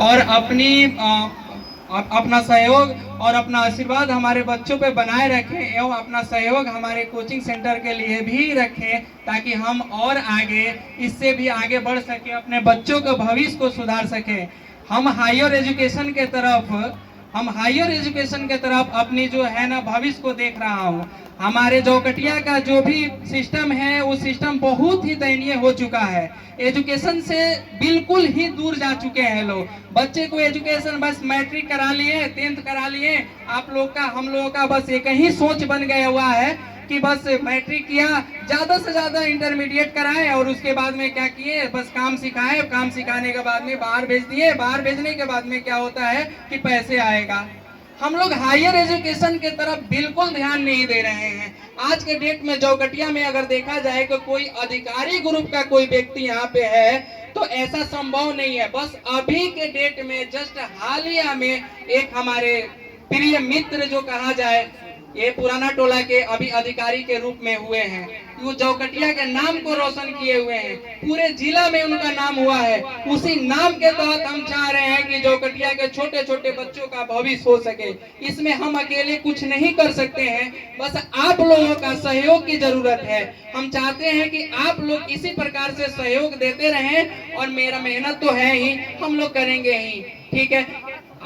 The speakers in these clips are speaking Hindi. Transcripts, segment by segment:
और अपना सहयोग और अपना आशीर्वाद हमारे बच्चों पे बनाए रखें एवं अपना सहयोग हमारे कोचिंग सेंटर के लिए भी रखें, ताकि हम और आगे इससे भी आगे बढ़ सके, अपने बच्चों के भविष्य को सुधार सके। हम हायर एजुकेशन के तरफ अपनी जो है ना भविष्य को देख रहा हूँ। हमारे जौकटिया का जो भी सिस्टम है वो सिस्टम बहुत ही दयनीय हो चुका है। एजुकेशन से बिल्कुल ही दूर जा चुके हैं लोग। बच्चे को एजुकेशन बस मैट्रिक करा लिए, 10th करा लिए, आप लोग का हम लोगों का बस एक ही सोच बन गया हुआ है कि बस मैट्रिक किया, ज्यादा से ज्यादा इंटरमीडिएट कराए और उसके बाद में क्या किए, बस काम सिखाए, काम सिखाने के बाद में बाहर भेज दिए, बाहर भेजने के बाद में क्या होता है कि पैसे आएगा। हम लोग हायर एजुकेशन के तरफ बिल्कुल ध्यान नहीं दे रहे हैं। आज के डेट में जौकटिया में अगर देखा जाए कि कोई अधिकारी ग्रुप का कोई व्यक्ति यहाँ पे है तो ऐसा संभव नहीं है। बस अभी के डेट में जस्ट हालिया में एक हमारे प्रिय मित्र जो कहा जाए, ये पुराना टोला के अभी अधिकारी के रूप में हुए हैं, वो जौकटिया के नाम को रोशन किए हुए हैं, पूरे जिला में उनका नाम हुआ है। उसी नाम के तहत हम चाह रहे हैं कि जौकटिया के छोटे छोटे बच्चों का भविष्य हो सके। इसमें हम अकेले कुछ नहीं कर सकते हैं, बस आप लोगों का सहयोग की जरूरत है। हम चाहते हैं कि आप लोग इसी प्रकार से सहयोग देते रहें और मेरा मेहनत तो है ही, हम लोग करेंगे ही, ठीक है।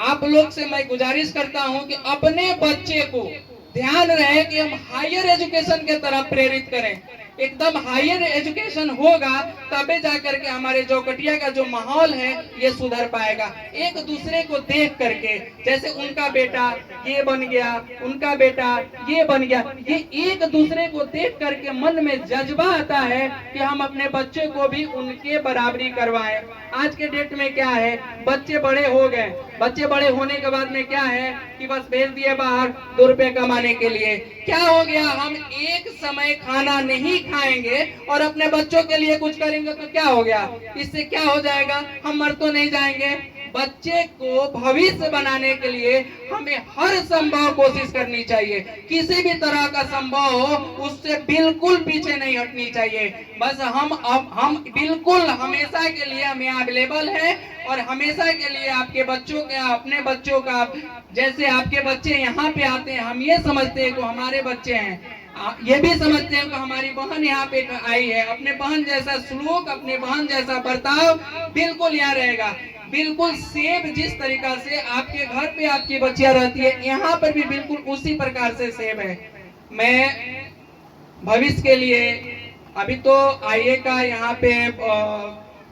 आप लोग से मैं गुजारिश करता हूं कि अपने बच्चे को ध्यान रहे कि हम हायर एजुकेशन के तरफ प्रेरित करें। एकदम हायर एजुकेशन होगा तबे जाकर के हमारे जौकटिया का जो माहौल है ये सुधर पाएगा। एक दूसरे को देख करके, जैसे उनका बेटा ये बन गया, उनका बेटा ये बन गया, ये एक दूसरे को देख करके मन में जज्बा आता है कि हम अपने बच्चे को भी उनके बराबरी करवाएं। आज के डेट में क्या है, बच्चे बड़े हो गए, बच्चे बड़े होने के बाद में क्या है कि बस भेज दिए बाहर 2 रुपए कमाने के लिए। क्या हो गया, हम एक समय खाना नहीं खाएंगे और अपने बच्चों के लिए कुछ करेंगे तो क्या हो गया, इससे क्या हो जाएगा, हम मर तो नहीं जाएंगे। बच्चे को भविष्य बनाने के लिए हमें हर संभव कोशिश करनी चाहिए, किसी भी तरह का संभव हो उससे बिल्कुल पीछे नहीं हटनी चाहिए। बस हम बिल्कुल हमेशा के लिए हम यहाँ अवेलेबल है और हमेशा के लिए आपके बच्चों का, अपने बच्चों का, जैसे आपके बच्चे यहाँ पे आते हैं हम ये समझते हैं कि हमारे बच्चे हैं, ये भी समझते हैं कि हमारी बहन यहाँ पे आई है। अपने बहन जैसा सलूक, अपने बहन जैसा बर्ताव बिल्कुल यहाँ रहेगा। बिल्कुल सेम जिस तरीका से आपके घर पे आपकी बच्चियां रहती है, यहाँ पर भी बिल्कुल उसी प्रकार से सेम है। मैं भविष्य के लिए अभी तो आईए का यहाँ पे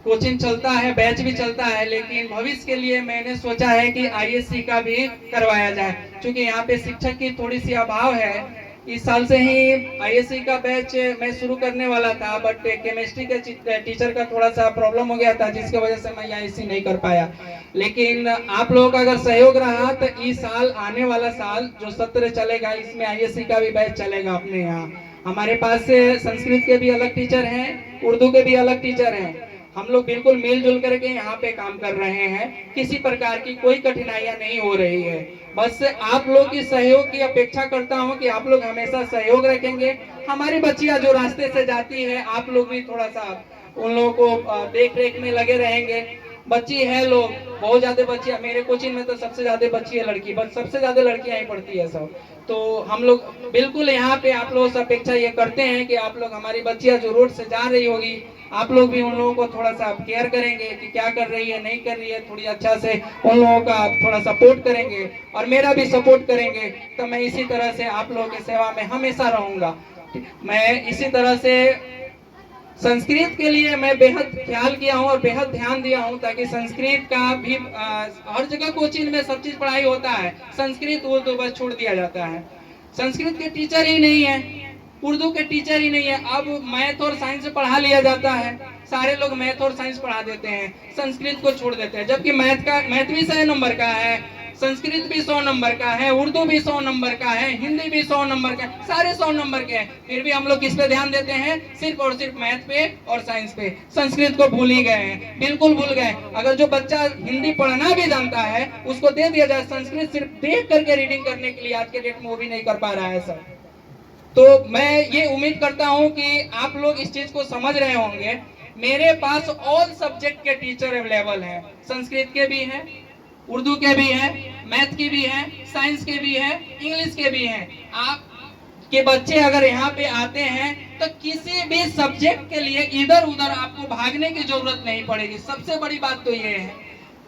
कोचिंग चलता है, बैच भी चलता है, लेकिन भविष्य के लिए मैंने सोचा है कि आईएससी का भी करवाया जाए, क्योंकि यहाँ पे शिक्षक की थोड़ी सी अभाव है। इस साल से ही आईएससी का बैच मैं शुरू करने वाला था, बट केमिस्ट्री के टीचर का थोड़ा सा प्रॉब्लम हो गया था, जिसकी वजह से मैं आईएससी नहीं कर पाया। लेकिन आप लोगों का अगर सहयोग रहा तो इस साल, आने वाला साल जो सत्र चलेगा, इसमें आईएससी का भी बैच चलेगा अपने यहाँ। हमारे पास संस्कृत के भी अलग टीचर हैं, उर्दू के भी अलग टीचर हैं। हम लोग बिल्कुल मिलजुल करके यहाँ पे काम कर रहे हैं, किसी प्रकार की कोई कठिनाइयां नहीं हो रही है। बस आप लोग की सहयोग की अपेक्षा करता हूँ कि आप लोग हमेशा सहयोग रखेंगे। हमारी बच्चियां जो रास्ते से जाती है, आप लोग भी थोड़ा सा उन लोगों को देख रेख में लगे रहेंगे। बच्ची है लोग, बहुत ज्यादा बच्चियां, मेरे कोचिंग में तो सबसे ज्यादा बच्ची है लड़की, बस सबसे ज्यादा लड़कियां ही पढ़ती है सब। तो हम लोग बिल्कुल यहाँ पे आप लोगों से अपेक्षा ये करते हैं कि आप लोग, हमारी बच्चियां जो रोड से जा रही होगी, आप लोग भी उन लोगों को थोड़ा सा केयर करेंगे कि क्या कर रही है, नहीं कर रही है, थोड़ी अच्छा से उन लोगों का थोड़ा सपोर्ट करेंगे और मेरा भी सपोर्ट करेंगे। तो मैं इसी तरह से आप लोगों की सेवा में हमेशा रहूंगा। मैं इसी तरह से संस्कृत के लिए मैं बेहद ख्याल किया हूँ और बेहद ध्यान दिया हूँ, ताकि संस्कृत का भी हर जगह कोचिंग में सब चीज पढ़ाई होता है, संस्कृत उर्दू बस छोड़ दिया जाता है। संस्कृत के टीचर ही नहीं है, उर्दू के टीचर ही नहीं है, अब मैथ और साइंस पढ़ा लिया जाता है, सारे लोग मैथ और साइंस पढ़ा देते हैं, संस्कृत को छोड़ देते हैं। जबकि मैथ भी 100 नंबर का है, संस्कृत भी 100 नंबर का है, उर्दू भी 100 नंबर का है, हिंदी भी 100 नंबर का है, सारे 100 नंबर के हैं। फिर भी हम लोग किस पे ध्यान देते हैं, सिर्फ और सिर्फ मैथ पे और साइंस पे। संस्कृत को भूल ही गए हैं, बिल्कुल भूल गए। अगर जो बच्चा हिंदी पढ़ना भी जानता है उसको दे दिया जाए संस्कृत, सिर्फ देख करके रीडिंग करने के लिए, आज के डेट में वो भी नहीं कर पा रहा है सर। तो मैं ये उम्मीद करता हूं कि आप लोग इस चीज को समझ रहे होंगे मेरे पास ऑल सब्जेक्ट के टीचर अवेलेबल हैं। संस्कृत के भी हैं, उर्दू के भी हैं, मैथ की भी हैं, साइंस के भी हैं, इंग्लिश के भी हैं। आप के बच्चे अगर यहाँ पे आते हैं तो किसी भी सब्जेक्ट के लिए इधर उधर आपको भागने की जरूरत नहीं पड़ेगी। सबसे बड़ी बात तो ये है,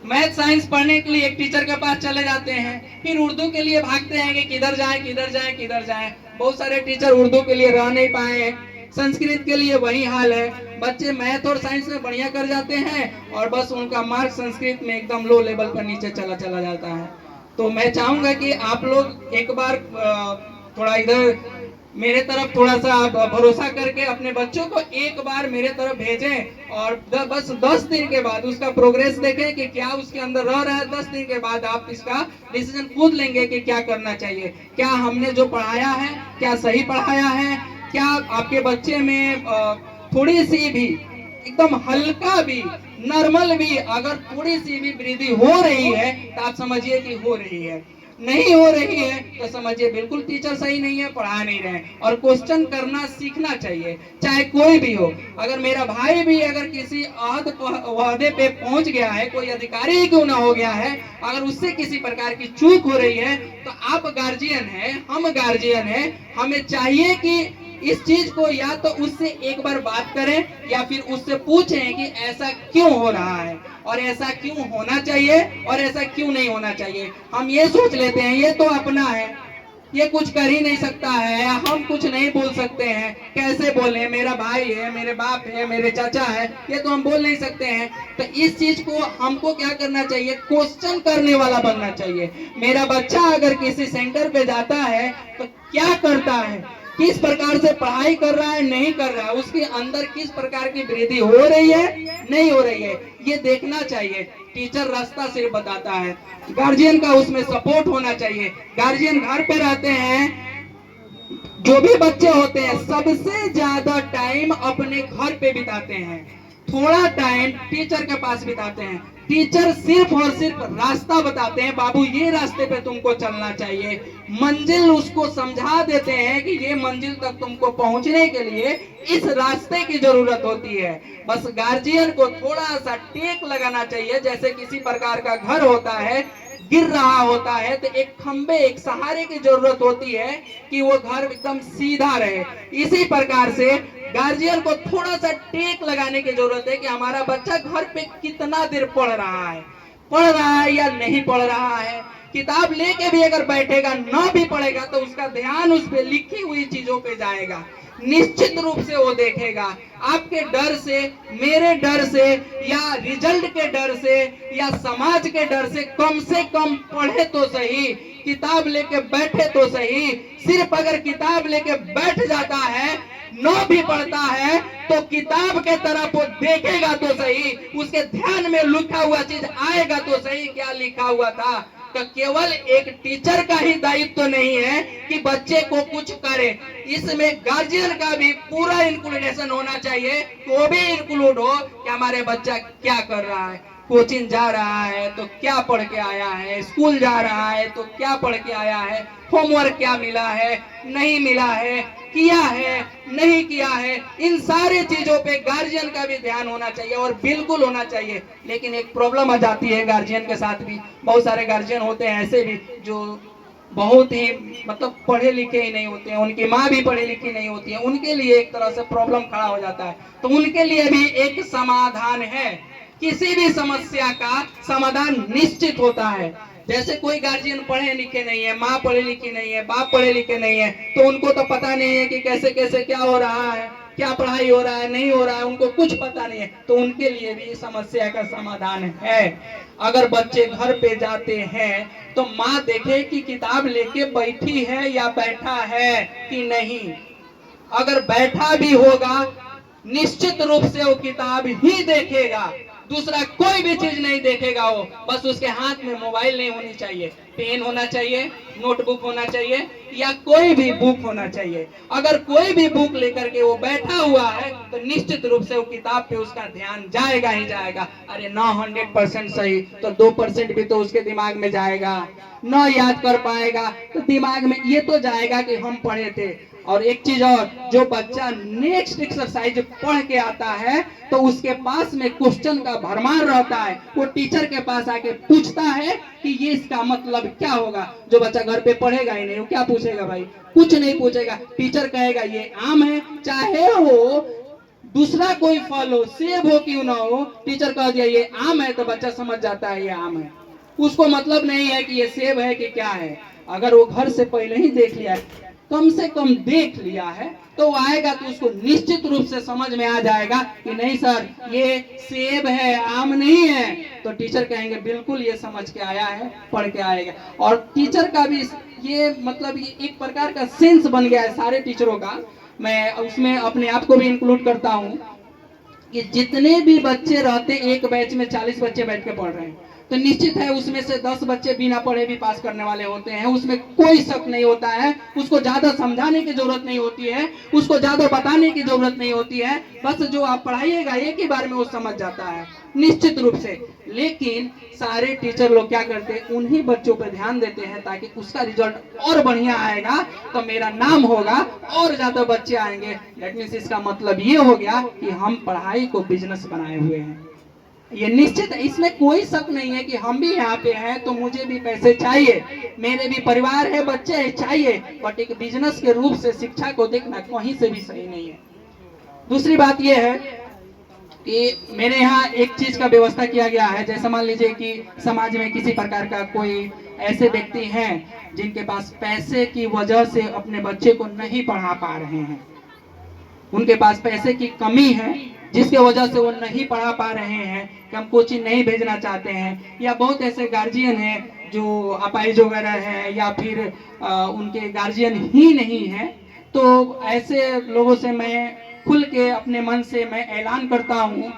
मैथ साइंस पढ़ने के लिए एक टीचर के पास चले जाते हैं, फिर उर्दू के लिए भागते हैं कि किधर जाएं किधर जाएं किधर जाएं। बहुत सारे टीचर उर्दू के लिए रह नहीं पाए हैं। संस्कृत के लिए वही हाल है, बच्चे मैथ और साइंस में बढ़िया कर जाते हैं और बस उनका मार्क संस्कृत में एकदम लो लेवल पर नीचे चला चला जाता है। तो मैं चाहूंगा कि आप लोग एक बार थोड़ा इधर मेरे तरफ थोड़ा सा भरोसा करके अपने बच्चों को एक बार मेरे तरफ भेजें और बस 10 दिन के बाद उसका प्रोग्रेस देखें कि क्या उसके अंदर रह रहा है। 10 दिन के बाद आप इसका डिसीजन खुद लेंगे कि क्या करना चाहिए, क्या हमने जो पढ़ाया है क्या सही पढ़ाया है, क्या आपके बच्चे में थोड़ी सी भी एकदम हल्का भी नॉर्मल भी अगर थोड़ी सी भी वृद्धि हो रही है तो आप समझिए कि हो रही है। नहीं हो रही है तो समझिए बिल्कुल टीचर सही नहीं है, पढ़ा नहीं रहे। और क्वेश्चन करना सीखना चाहिए, चाहे कोई भी हो। अगर मेरा भाई भी अगर किसी ओहदे पे पहुंच गया है, कोई अधिकारी ही क्यों ना हो गया है, अगर उससे किसी प्रकार की चूक हो रही है तो आप गार्जियन है, हम गार्जियन है, हमें चाहिए कि इस चीज को या तो उससे एक बार बात करें या फिर उससे पूछें कि ऐसा क्यों हो रहा है और ऐसा क्यों होना चाहिए और ऐसा क्यों नहीं होना चाहिए। हम ये सोच लेते हैं ये तो अपना है, ये कुछ कर ही नहीं सकता है, हम कुछ नहीं बोल सकते हैं, कैसे बोले, मेरा भाई है, मेरे बाप है, मेरे चाचा है, ये तो हम बोल नहीं सकते हैं। तो इस चीज को हमको क्या करना चाहिए, क्वेश्चन करने वाला बनना चाहिए। मेरा बच्चा अगर किसी सेंटर पे जाता है तो क्या करता है, किस प्रकार से पढ़ाई कर रहा है, नहीं कर रहा है, उसके अंदर किस प्रकार की वृद्धि हो रही है, नहीं हो रही है, ये देखना चाहिए। टीचर रास्ता सिर्फ बताता है, गार्जियन का उसमें सपोर्ट होना चाहिए। गार्जियन घर पे रहते हैं, जो भी बच्चे होते हैं सबसे ज्यादा टाइम अपने घर पे बिताते हैं, थोड़ा टाइम टीचर के पास बिताते हैं। टीचर सिर्फ और सिर्फ रास्ता बताते हैं, बाबू ये रास्ते पे तुमको चलना चाहिए, मंजिल उसको समझा देते हैं कि ये मंजिल तक तुमको पहुंचने के लिए इस रास्ते की जरूरत होती है। बस गार्जियन को थोड़ा सा टेक लगाना चाहिए। जैसे किसी प्रकार का घर होता है, गिर रहा होता है तो एक खंबे, एक सहारे की जरूरत होती है कि वो घर एकदम सीधा रहे। इसी प्रकार से गार्जियन को थोड़ा सा टेक लगाने की जरूरत है कि हमारा बच्चा घर पे कितना देर पढ़ रहा है या नहीं पढ़ रहा है। किताब लेके भी अगर बैठेगा ना भी पढ़ेगा तो उसका ध्यान उस पे लिखी हुई चीजों पे जाएगा, निश्चित रूप से वो देखेगा। आपके डर से, मेरे डर से या रिजल्ट के डर से या समाज के डर से कम पढ़े तो सही, किताब लेके बैठे तो सही। सिर्फ अगर किताब लेके बैठ जाता है, न भी पढ़ता है तो किताब के तरफ वो देखेगा तो सही, उसके ध्यान में लिखा हुआ चीज आएगा तो सही, क्या लिखा हुआ था। तो केवल एक टीचर का ही दायित्व तो नहीं है कि बच्चे को कुछ करे, इसमें गार्जियन का भी पूरा इंक्लूडेशन होना चाहिए। वो भी इंक्लूड हो कि हमारे बच्चा क्या कर रहा है, कोचिंग जा रहा है तो क्या पढ़ के आया है, स्कूल जा रहा है तो क्या पढ़ के आया है, होमवर्क क्या मिला है, नहीं मिला है, किया है, नहीं किया है। इन सारी चीजों पे गार्जियन का भी ध्यान होना चाहिए और बिल्कुल होना चाहिए। लेकिन एक प्रॉब्लम आ जाती है गार्जियन के साथ भी, बहुत सारे गार्जियन होते हैं ऐसे भी जो बहुत ही मतलब पढ़े लिखे ही नहीं होते हैं, उनकी माँ भी पढ़ी लिखी नहीं होती है, उनके लिए एक तरह से प्रॉब्लम खड़ा हो जाता है। तो उनके लिए भी एक समाधान है, किसी भी समस्या का समाधान निश्चित होता है। जैसे कोई गार्जियन पढ़े लिखे नहीं है, माँ पढ़े लिखी नहीं है, बाप पढ़े लिखे नहीं है, तो उनको तो पता नहीं है कि कैसे कैसे क्या हो रहा है, क्या पढ़ाई हो रहा है, नहीं हो रहा है, उनको कुछ पता नहीं है। तो उनके लिए भी समस्या का समाधान है। अगर बच्चे घर पे जाते हैं तो माँ देखे कि किताब लेके बैठी है या बैठा है कि नहीं। अगर बैठा भी होगा निश्चित रूप से वो किताब ही देखेगा, दूसरा कोई भी चीज नहीं देखेगा। वो बस उसके हाथ में मोबाइल नहीं होनी चाहिए, पेन होना चाहिए, नोटबुक होना चाहिए या कोई भी बुक होना चाहिए। अगर कोई भी बुक लेकर के वो बैठा हुआ है तो निश्चित रूप से वो किताब पे उसका ध्यान जाएगा ही जाएगा। अरे ना 100% सही तो 2% भी तो उसके दिमाग में जाएगा, न याद कर पाएगा तो दिमाग में ये तो जाएगा कि हम पढ़े थे। और एक चीज और, जो बच्चा नेक्स्ट एक्सरसाइज पढ़ के आता है तो उसके पास में क्वेश्चन का भरमार रहता है, वो टीचर के पास आके पूछता है कि ये इसका मतलब क्या होगा। जो बच्चा घर पे पढ़ेगा ही नहीं, वो क्या पूछेगा भाई? कुछ नहीं पूछेगा। टीचर कहेगा ये आम है, चाहे वो दूसरा कोई फल हो, सेब हो क्यों ना हो, टीचर कह दिया ये आम है तो बच्चा समझ जाता है ये आम है। उसको मतलब नहीं है कि ये सेब है कि क्या है। अगर वो घर से पहले ही देख लिया है, कम से कम देख लिया है, तो वो आएगा तो उसको निश्चित रूप से समझ में आ जाएगा कि नहीं सर ये सेब है, आम नहीं है। तो टीचर कहेंगे बिल्कुल ये समझ के आया है, पढ़ के आएगा। और टीचर का भी ये मतलब ये एक प्रकार का सेंस बन गया है सारे टीचरों का। मैं उसमें अपने आप को भी इंक्लूड करता हूँ कि जितने भी बच्चे रहते, एक बैच में 40 बच्चे बैठ के पढ़ रहे हैं, तो निश्चित है उसमें से 10 बच्चे बिना पढ़े भी पास करने वाले होते हैं, उसमें कोई शक नहीं होता है। उसको ज्यादा समझाने की जरूरत नहीं होती है, उसको ज्यादा बताने की जरूरत नहीं होती है, बस जो आप पढ़ाइएगा एक ही बार में वो समझ जाता है निश्चित रूप से। लेकिन सारे टीचर लोग क्या करते हैं, उन्हीं बच्चों पर ध्यान देते हैं ताकि उसका रिजल्ट और बढ़िया आएगा तो मेरा नाम होगा और ज्यादा बच्चे आएंगे। दैट मीन्स इसका मतलब ये हो गया कि हम पढ़ाई को बिजनेस बनाए हुए हैं। ये निश्चित है, इसमें कोई शक नहीं है कि हम भी यहाँ पे हैं तो मुझे भी पैसे चाहिए, मेरे भी परिवार है, बच्चे है, चाहिए। बट एक बिजनेस के रूप से शिक्षा को देखना कहीं से भी सही नहीं है। दूसरी बात यह है कि मेरे यहाँ एक चीज का व्यवस्था किया गया है। जैसे मान लीजिए कि समाज में किसी प्रकार का कोई ऐसे व्यक्ति हैं जिनके पास पैसे की वजह से अपने बच्चे को नहीं पढ़ा पा रहे हैं, उनके पास पैसे की कमी है जिसके वजह से वो नहीं पढ़ा पा रहे हैं, कि हम कोचिंग नहीं भेजना चाहते हैं, या बहुत ऐसे गार्जियन हैं जो अपाहिज वगैरह है या फिर उनके गार्जियन ही नहीं है। तो ऐसे लोगों से मैं खुल के अपने मन से मैं ऐलान करता हूँ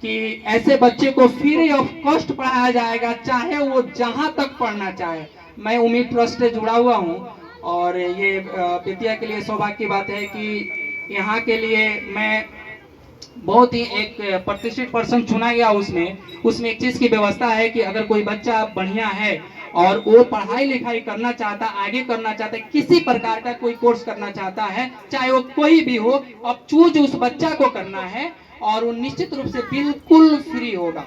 कि ऐसे बच्चे को फ्री ऑफ कॉस्ट पढ़ाया जाएगा, चाहे वो जहाँ तक पढ़ना चाहे। मैं उम्मीद ट्रस्ट से जुड़ा हुआ हूँ और ये बेतिया के लिए सौभाग्य की बात है कि यहाँ के लिए मैं बहुत ही एक प्रतिष्ठित पर्सन चुना गया। उसमें एक चीज की व्यवस्था है कि अगर कोई बच्चा बढ़िया है और वो पढ़ाई लिखाई करना चाहता, आगे करना चाहता है, किसी प्रकार का कोई कोर्स करना चाहता है, चाहे वो कोई भी हो, अब चूज उस बच्चा को करना है और वो निश्चित रूप से बिल्कुल फ्री होगा।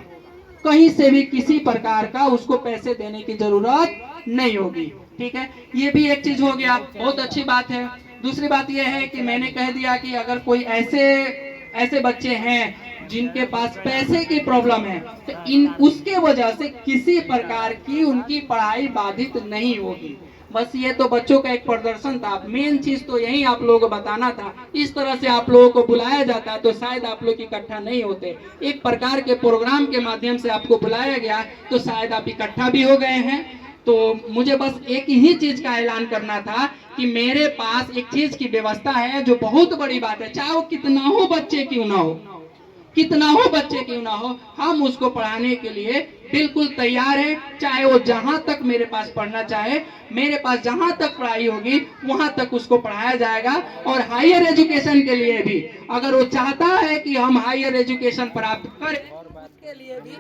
कहीं से भी किसी प्रकार का उसको पैसे देने की जरूरत नहीं होगी। ठीक है, ये भी एक चीज हो गया, बहुत अच्छी बात है। दूसरी बात यह है कि मैंने कह दिया कि अगर कोई ऐसे बच्चे हैं जिनके पास पैसे की प्रॉब्लम है तो उसके वजह से किसी प्रकार की उनकी पढ़ाई बाधित नहीं होगी। बस ये तो बच्चों का एक प्रदर्शन था, मेन चीज तो यही आप लोगों को बताना था। इस तरह से आप लोगों को बुलाया जाता तो शायद आप लोग इकट्ठा नहीं होते। एक प्रकार के प्रोग्राम के माध्यम से आपको बुलाया गया तो शायद आप इकट्ठा भी हो गए हैं। तो मुझे बस एक ही चीज का ऐलान करना था कि मेरे पास एक चीज की व्यवस्था है जो बहुत बड़ी बात है। चाहे वो कितना हो बच्चे क्यों ना हो, कितना हो बच्चे क्यों ना हो, हम उसको पढ़ाने के लिए बिल्कुल तैयार है। चाहे वो जहां तक मेरे पास पढ़ना चाहे, मेरे पास जहां तक पढ़ाई होगी वहां तक उसको पढ़ाया जाएगा। और हायर एजुकेशन के लिए भी अगर वो चाहता है कि हम हायर एजुकेशन प्राप्त करें, के लिए भी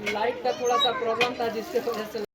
लाइट का थोड़ा सा प्रॉब्लम था जिसके वजह से